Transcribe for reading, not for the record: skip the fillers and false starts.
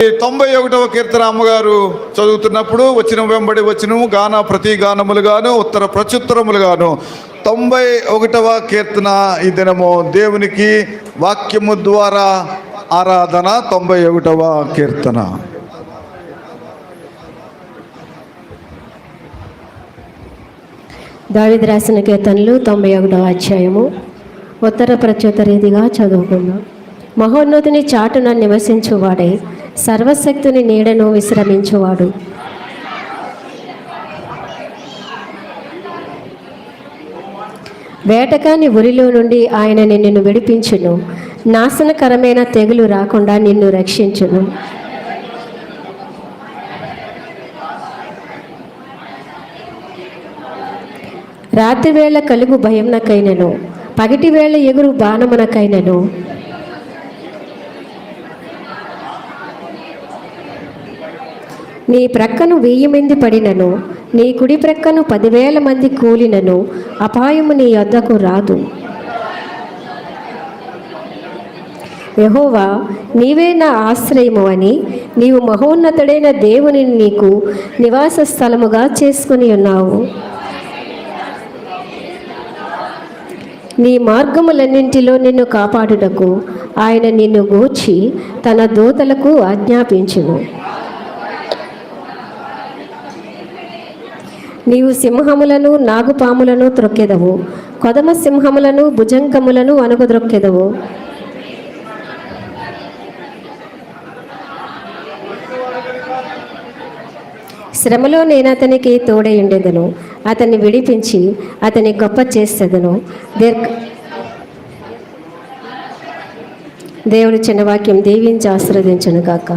91వ కీర్తన అమ్మగారు చదువుతున్నప్పుడు వచనం వెంబడి వచనము, గాన ప్రతి గానములుగాను, ఉత్తర ప్రత్యుత్తరములుగాను 91వ కీర్తన ఈ దినము దేవునికి వాక్యము ద్వారా ఆరాధన. 91వ కీర్తన. దావీదు రాసిన కీర్తనలు 91వ అధ్యాయము ఉత్తర ప్రత్యుత్తర రీతిగా చదువుకుందాం. మహోన్నతుని చాటున నివసించువాడే, సర్వశక్తుని నీడను విశ్రమించువాడు. వేటకాని ఉరిలో నుండి ఆయన నిన్ను విడిపించును, నాశనకరమైన తెగులు రాకుండా నిన్ను రక్షించును. రాత్రివేళ కలుగు భయమునకైనను, పగటివేళ ఎగురు బాణమునకైనను, నీ ప్రక్కను 1000 మంది పడినను, నీ కుడి ప్రక్కను 10,000 మంది కూలినను, అపాయము నీ యొద్దకు రాదు. యెహోవా, నీవే నా ఆశ్రయము అని నీవు మహోన్నతుడైన దేవుని నీకు నివాస స్థలముగా చేసుకుని ఉన్నావు. నీ మార్గములన్నింటిలో నిన్ను కాపాడుటకు ఆయన నిన్ను గూర్చి తన దూతలకు ఆజ్ఞాపించును. నీవు సింహములను నాగుపాములను త్రొక్కెదవు, కొదమ సింహములను భుజంగములను అణగద్రొక్కెదవు. శ్రమలో నేను అతనికి తోడయుండెదను, అతన్ని విడిపించి అతని గొప్ప చేసేదను. దేవుడు చిన్న వాక్యం దీవించి ఆశీర్వదించును గాక.